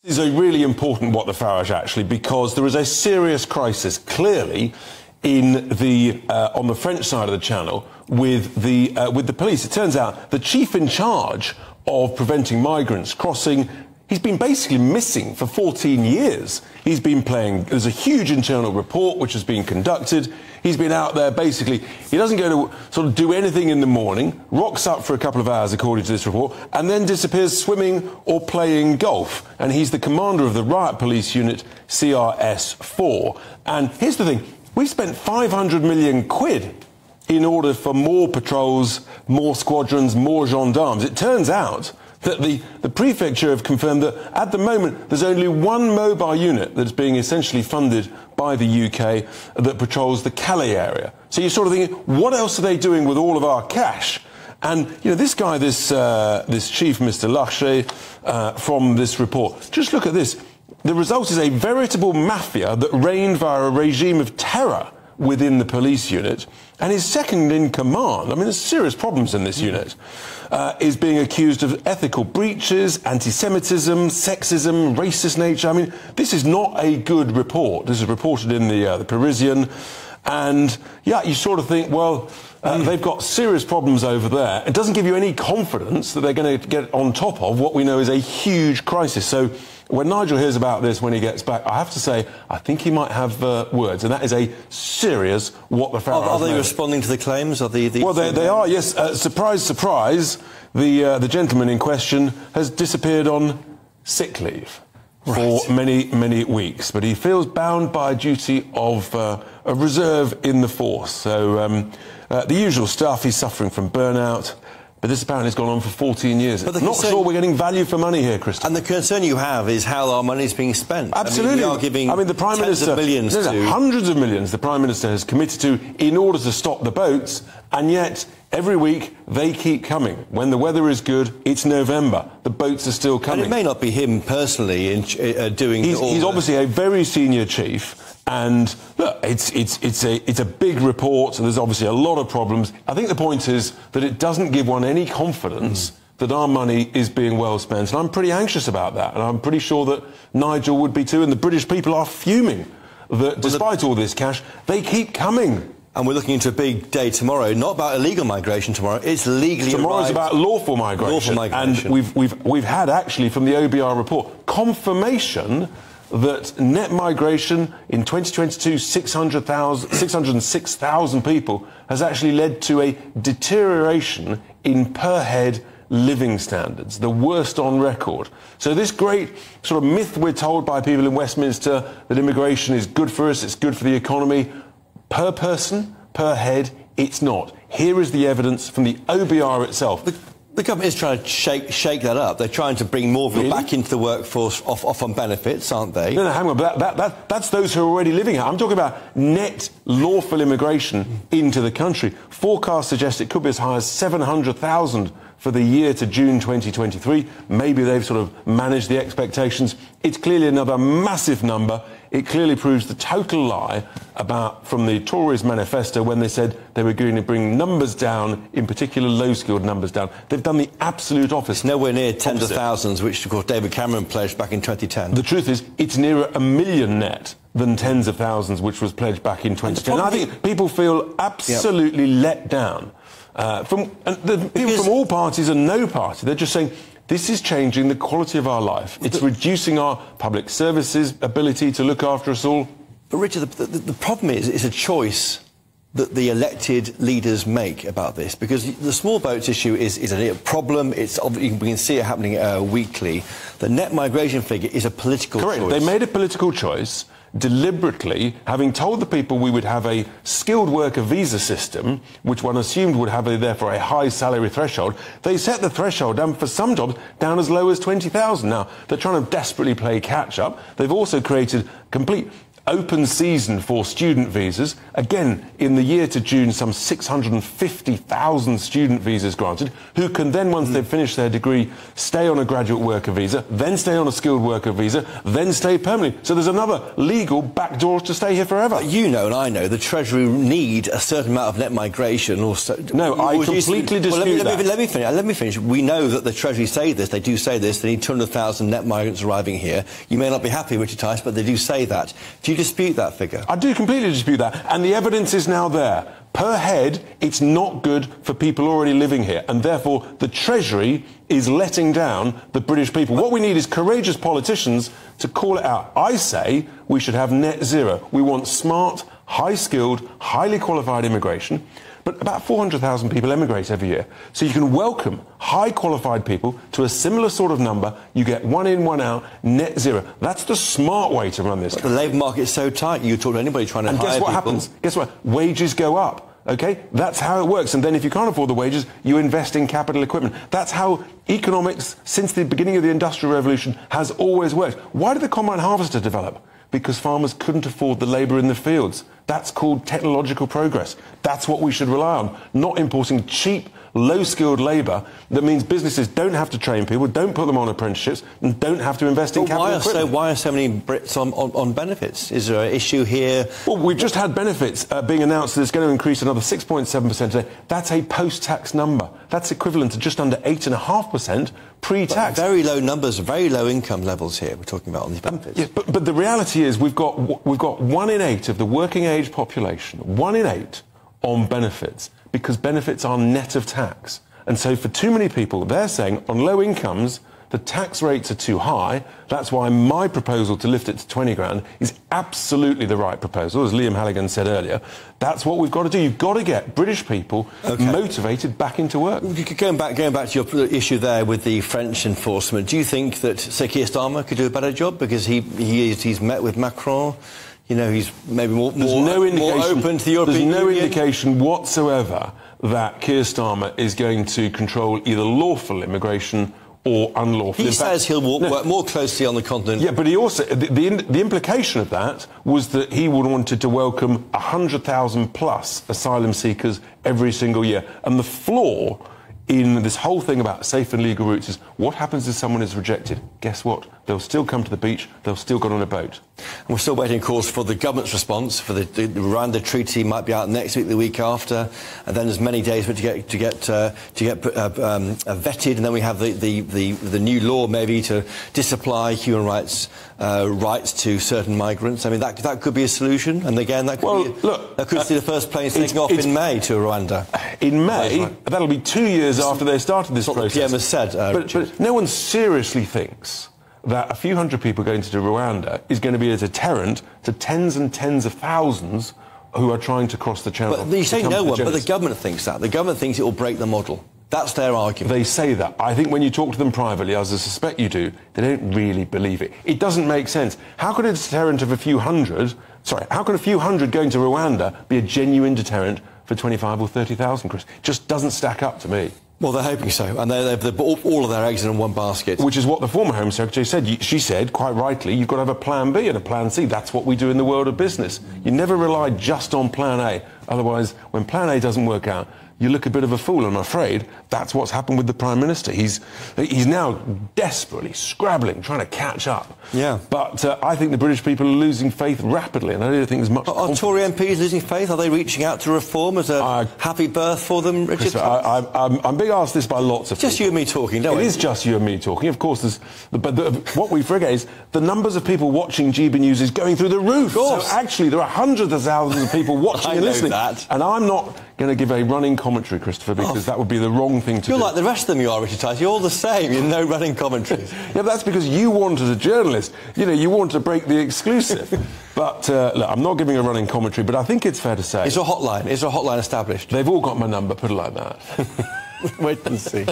This is a really important what the Farage actually, because there is a serious crisis clearly in the on the French side of the Channel with the police. It turns out the chief in charge of preventing migrants crossing, he's been basically missing for 14 years. He's been playing, there's a huge internal report which has been conducted. He's been out there basically, he doesn't go to sort of do anything in the morning, rocks up for a couple of hours according to this report, and then disappears swimming or playing golf. And he's the commander of the riot police unit CRS-4. And here's the thing, we've spent 500 million quid in order for more patrols, more squadrons, more gendarmes. It turns out that the prefecture have confirmed that at the moment there's only one mobile unit that's being essentially funded by the UK that patrols the Calais area. So you're sort of thinking, what else are they doing with all of our cash? And, you know, this guy, this chief, Mr. Larcher, from this report, just look at this. The result is a veritable mafia that reigned via a regime of terror within the police unit, and his second in command, I mean, there's serious problems in this unit, is being accused of ethical breaches, anti-Semitism, sexism, racist nature. I mean, this is not a good report. This is reported in the Parisian, and yeah, you sort of think, well, they've got serious problems over there. It doesn't give you any confidence that they're going to get on top of what we know is a huge crisis. So when Nigel hears about this when he gets back, I have to say, I think he might have words, and that is a serious what the Farage. Are they responding to the claims? Well, they are, yes. Surprise, surprise, the gentleman in question has disappeared on sick leave for many, many weeks, but he feels bound by a duty of reserve in the force. So the usual stuff, he's suffering from burnout. But this apparently has gone on for 14 years. But not sure we're getting value for money here, Christopher. And the concern you have is how our money is being spent. Absolutely. I mean, we are giving the Prime Minister, millions hundreds of millions the Prime Minister has committed to in order to stop the boats, and yet every week they keep coming. When the weather is good, it's November. The boats are still coming. And it may not be him personally doing all He's obviously a very senior chief. And look, it's a big report, and there's obviously a lot of problems. I think the point is that it doesn't give one any confidence that our money is being well spent. And I'm pretty anxious about that. And I'm pretty sure that Nigel would be too. And the British people are fuming that despite all this cash, they keep coming. And we're looking into a big day tomorrow, not about illegal migration tomorrow, it's legally Tomorrow's about lawful migration. Lawful migration. And we've had actually from the OBR report confirmation that net migration in 2022, 606,000 people, has actually led to a deterioration in per head living standards, the worst on record. So this great sort of myth we're told by people in Westminster that immigration is good for us, it's good for the economy, per person, per head, it's not. Here is the evidence from the OBR itself. The government is trying to shake that up. They're trying to bring more people back into the workforce off on benefits, aren't they? No, hang on. That's those who are already living here. I'm talking about net lawful immigration into the country. Forecasts suggest it could be as high as 700,000 for the year to June 2023. Maybe they've sort of managed the expectations. It's clearly another massive number. It clearly proves the total lie from the Tories manifesto when they said they were going to bring numbers down, in particular low-skilled numbers down. They've done the absolute opposite. It's nowhere near tens of thousands, which, of course, David Cameron pledged back in 2010. The truth is, it's nearer 1 million net than tens of thousands, which was pledged back in 2010. And I think people feel absolutely let down. People from all parties and no party, they're just saying, this is changing the quality of our life. It's reducing our public services ability to look after us all. But Richard, the problem is it's a choice that the elected leaders make about this, because the small boats issue is a problem. It's obviously, we can see it happening weekly. The net migration figure is a political choice. Correct. They made a political choice deliberately, having told the people we would have a skilled worker visa system, which one assumed would have therefore a high salary threshold. They set the threshold down for some jobs down as low as 20,000. Now, they're trying to desperately play catch-up. They've also created complete open season for student visas. Again, in the year to June, some 650,000 student visas granted, who can then, once they've finished their degree, stay on a graduate worker visa, then stay on a skilled worker visa, then stay permanently. So there's another legal backdoor to stay here forever. You know and I know the Treasury need a certain amount of net migration. No, I completely dispute that. Let me finish. We know that the Treasury say this. They do say this. They need 200,000 net migrants arriving here. You may not be happy, Richard Tice, but they do say that. Do you dispute that figure? I do completely dispute that. And the evidence is now there. Per head, it's not good for people already living here. And therefore, the Treasury is letting down the British people. What we need is courageous politicians to call it out. I say we should have net zero. We want smart, high-skilled, highly qualified immigration. But about 400,000 people emigrate every year. So you can welcome high-qualified people to a similar sort of number. You get one in, one out, net zero. That's the smart way to run this. But the labour market is so tight. You talk to anybody trying to hire people. And guess what happens? Guess what? Wages go up. OK? That's how it works. And then if you can't afford the wages, you invest in capital equipment. That's how economics, since the beginning of the Industrial Revolution, has always worked. Why did the combine harvester develop? Because farmers couldn't afford the labour in the fields. That's called technological progress. That's what we should rely on, not importing cheap, low-skilled labour that means businesses don't have to train people, don't put them on apprenticeships, and don't have to invest in capital equipment. Why are so many Brits on benefits? Is there an issue here? Well, we've just had benefits being announced that it's going to increase another 6.7% today. That's a post-tax number. That's equivalent to just under 8.5% pre-tax. Very low numbers, very low income levels here we're talking about on these benefits. Yeah, but the reality is we've got 1 in 8 of the working age population, 1 in 8 on benefits, because benefits are net of tax. And so for too many people, they're saying on low incomes, the tax rates are too high. That's why my proposal to lift it to 20 grand is absolutely the right proposal, as Liam Halligan said earlier. That's what we've got to do. You've got to get British people motivated back into work. Going back to your issue there with the French enforcement, do you think that, say, Keir Starmer could do a better job because he's met with Macron? You know, he's maybe more open to the European Union? There's no indication whatsoever that Keir Starmer is going to control either lawful immigration or unlawful. He says he'll work more closely on the continent. Yeah, but he also... The implication of that was that he wanted to welcome 100,000 plus asylum seekers every single year. And the flaw in this whole thing about safe and legal routes is what happens if someone is rejected? Guess what? They'll still come to the beach, they'll still get on a boat. And we're still waiting, of course, for the government's response. For the Rwanda treaty might be out next week, the week after, and then there's many days to get vetted, and then we have the new law maybe to disapply human rights to certain migrants. I mean, that could be a solution, and again, that could see the first plane taking off in May to Rwanda. In May, that'll be 2 years after they started this process. The PM has said. But no one seriously thinks that a few hundred people going to Rwanda is going to be a deterrent to tens and tens of thousands who are trying to cross the channel. But you say no one, but the government thinks that. The government thinks it will break the model. That's their argument. They say that. I think when you talk to them privately, as I suspect you do, they don't really believe it. It doesn't make sense. How could a deterrent of a few hundred going to Rwanda be a genuine deterrent for 25 or 30,000, Chris? It just doesn't stack up to me. Well, they're hoping so, and they've put all of their eggs in one basket. Which is what the former Home Secretary said. She said, quite rightly, you've got to have a plan B and a plan C. That's what we do in the world of business. You never rely just on plan A. Otherwise, when plan A doesn't work out, you look a bit of a fool. I'm afraid that's what's happened with the Prime Minister. He's now desperately scrabbling, trying to catch up. Yeah. But I think the British people are losing faith rapidly, and I don't think there's much... Are Tory MPs losing faith? Are they reaching out to reform as a happy birth for them, Richard? I'm being asked this by lots of people. Just you and me talking, don't we? It is just you and me talking. Of course, what we forget is the numbers of people watching GB News is going through the roof. Of course. So actually, there are hundreds of thousands of people watching and listening. That. And I'm not going to give a running commentary, Christopher, because that would be the wrong thing to do. You're like the rest of them you are, Richard Tice. You're all the same. You're no running commentaries. Yeah, but that's because you want, as a journalist, you want to break the exclusive. But, look, I'm not giving a running commentary, but I think it's fair to say... Is there a hotline established? They've all got my number, put it like that. Wait and see.